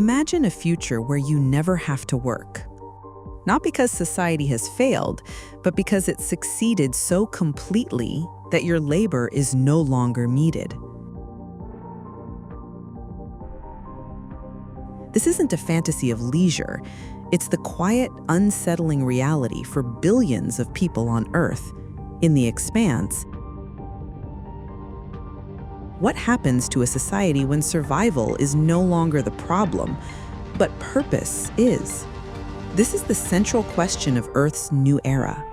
Imagine a future where you never have to work. Not because society has failed, but because it succeeded so completely that your labor is no longer needed. This isn't a fantasy of leisure. It's the quiet, unsettling reality for billions of people on Earth. In the Expanse, what happens to a society when survival is no longer the problem, but purpose is? This is the central question of Earth's new era.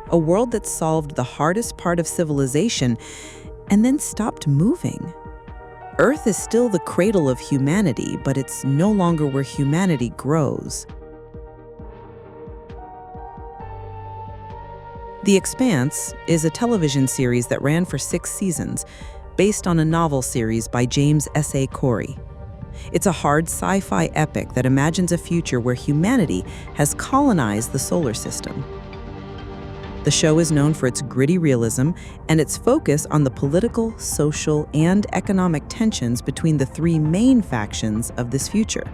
A world that solved the hardest part of civilization and then stopped moving. Earth is still the cradle of humanity, but it's no longer where humanity grows. The Expanse is a television series that ran for 6 seasons, based on a novel series by James S.A. Corey. It's a hard sci-fi epic that imagines a future where humanity has colonized the solar system. The show is known for its gritty realism and its focus on the political, social, and economic tensions between the 3 main factions of this future.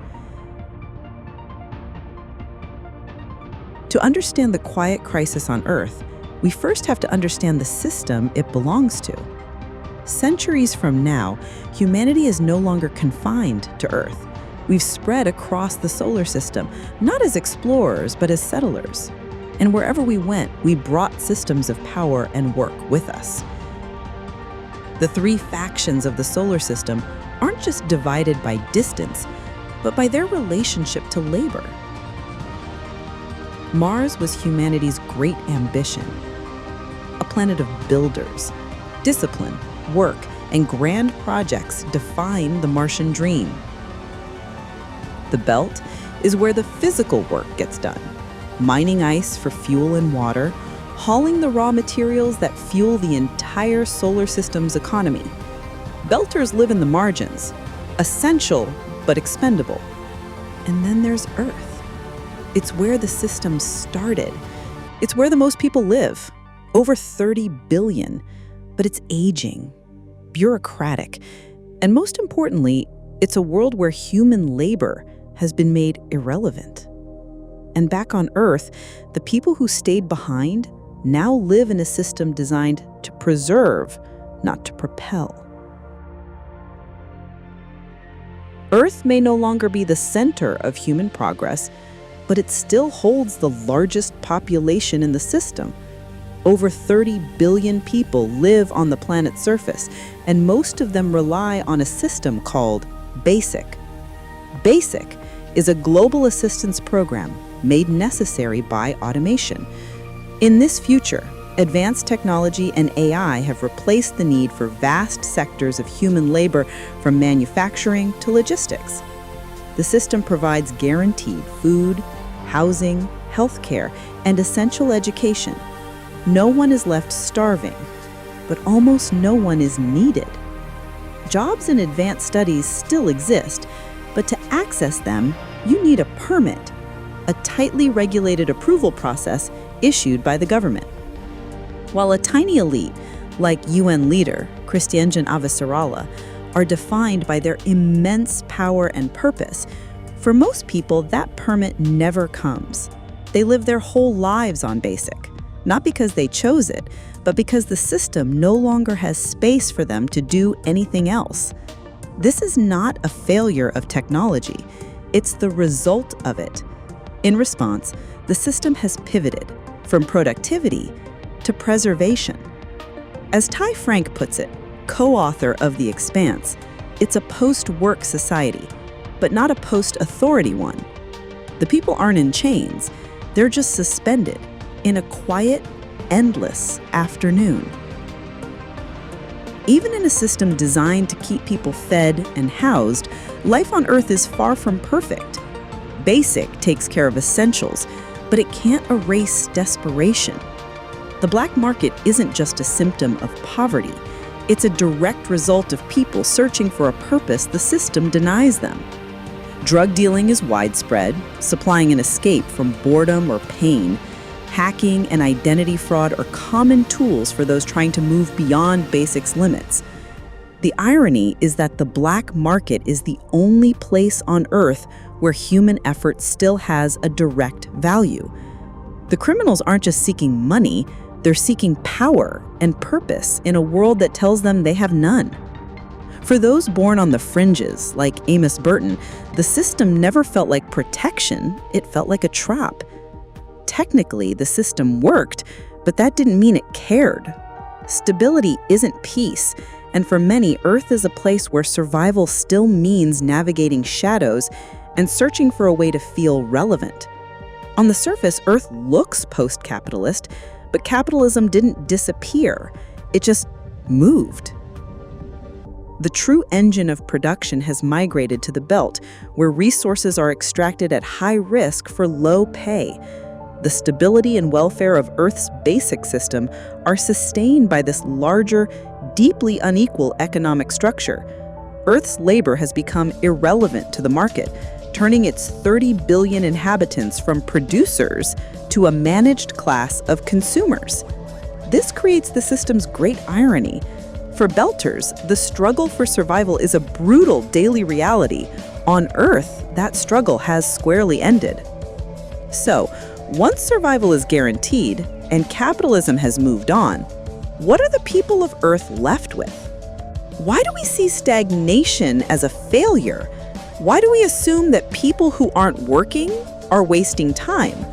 To understand the quiet crisis on Earth, we first have to understand the system it belongs to. Centuries from now, humanity is no longer confined to Earth. We've spread across the solar system, not as explorers, but as settlers. And wherever we went, we brought systems of power and work with us. The 3 factions of the solar system aren't just divided by distance, but by their relationship to labor. Mars was humanity's great ambition, a planet of builders. Discipline, work, and grand projects define the Martian dream. The belt is where the physical work gets done, mining ice for fuel and water, hauling the raw materials that fuel the entire solar system's economy. Belters live in the margins, essential but expendable. And then there's Earth. It's where the system started. It's where the most people live, over 30 billion. But it's aging, bureaucratic, and most importantly, it's a world where human labor has been made irrelevant. And back on Earth, the people who stayed behind now live in a system designed to preserve, not to propel. Earth may no longer be the center of human progress, but it still holds the largest population in the system. Over 30 billion people live on the planet's surface, and most of them rely on a system called BASIC. BASIC is a global assistance program made necessary by automation. In this future, advanced technology and AI have replaced the need for vast sectors of human labor from manufacturing to logistics. The system provides guaranteed food, housing, healthcare, and essential education. No one is left starving, but almost no one is needed. Jobs and advanced studies still exist, but to access them, you need a permit, a tightly regulated approval process issued by the government. While a tiny elite, like UN leader Chrisjen Avasarala, are defined by their immense power and purpose, for most people that permit never comes. They live their whole lives on BASIC. Not because they chose it, but because the system no longer has space for them to do anything else. This is not a failure of technology. It's the result of it. In response, the system has pivoted from productivity to preservation. As Ty Franck puts it, co-author of The Expanse, it's a post-work society, but not a post-authority one. The people aren't in chains, they're just suspended in a quiet, endless afternoon. Even in a system designed to keep people fed and housed, life on Earth is far from perfect. BASIC takes care of essentials, but it can't erase desperation. The black market isn't just a symptom of poverty. It's a direct result of people searching for a purpose the system denies them. Drug dealing is widespread, supplying an escape from boredom or pain. Hacking and identity fraud are common tools for those trying to move beyond BASIC's limits. The irony is that the black market is the only place on Earth where human effort still has a direct value. The criminals aren't just seeking money, they're seeking power and purpose in a world that tells them they have none. For those born on the fringes, like Amos Burton, the system never felt like protection, it felt like a trap. Technically, the system worked, but that didn't mean it cared. Stability isn't peace, and for many, Earth is a place where survival still means navigating shadows and searching for a way to feel relevant. On the surface, Earth looks post-capitalist, but capitalism didn't disappear, it just moved. The true engine of production has migrated to the belt, where resources are extracted at high risk for low pay. The stability and welfare of Earth's basic system are sustained by this larger, deeply unequal economic structure. Earth's labor has become irrelevant to the market, turning its 30 billion inhabitants from producers to a managed class of consumers. This creates the system's great irony. For Belters, the struggle for survival is a brutal daily reality. On Earth, that struggle has squarely ended. So, once survival is guaranteed and capitalism has moved on, what are the people of Earth left with? Why do we see stagnation as a failure? Why do we assume that people who aren't working are wasting time?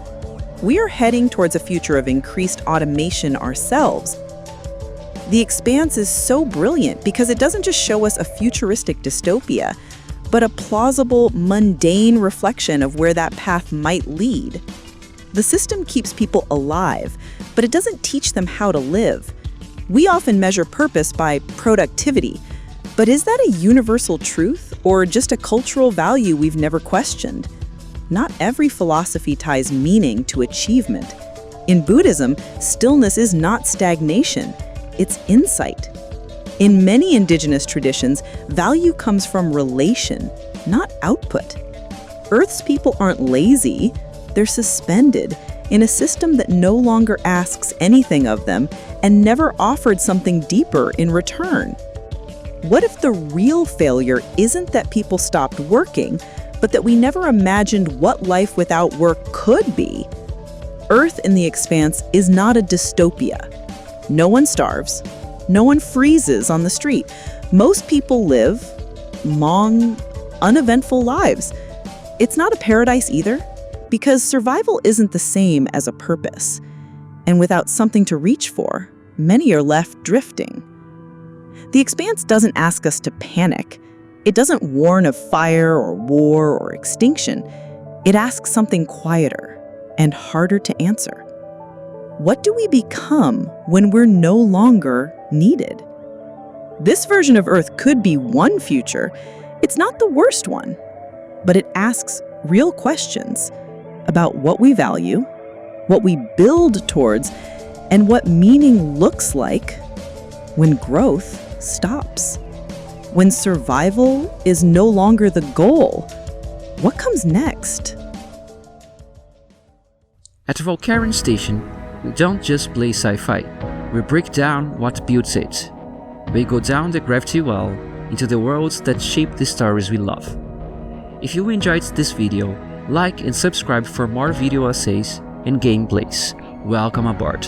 We are heading towards a future of increased automation ourselves. The Expanse is so brilliant because it doesn't just show us a futuristic dystopia, but a plausible, mundane reflection of where that path might lead. The system keeps people alive, but it doesn't teach them how to live. We often measure purpose by productivity, but is that a universal truth or just a cultural value we've never questioned? Not every philosophy ties meaning to achievement. In Buddhism, stillness is not stagnation, it's insight. In many indigenous traditions, value comes from relation, not output. Earth's people aren't lazy, they're suspended in a system that no longer asks anything of them and never offered something deeper in return. What if the real failure isn't that people stopped working, but that we never imagined what life without work could be? Earth in the Expanse is not a dystopia. No one starves. No one freezes on the street. Most people live long, uneventful lives. It's not a paradise either, because survival isn't the same as a purpose. And without something to reach for, many are left drifting. The Expanse doesn't ask us to panic. It doesn't warn of fire or war or extinction. It asks something quieter and harder to answer. What do we become when we're no longer needed? This version of Earth could be one future. It's not the worst one, but it asks real questions about what we value, what we build towards, and what meaning looks like when growth stops. When survival is no longer the goal, what comes next? At the Vulcaran station, we don't just play sci-fi, we break down what builds it. We go down the gravity well into the worlds that shape the stories we love. If you enjoyed this video, like and subscribe for more video essays and gameplays. Welcome aboard!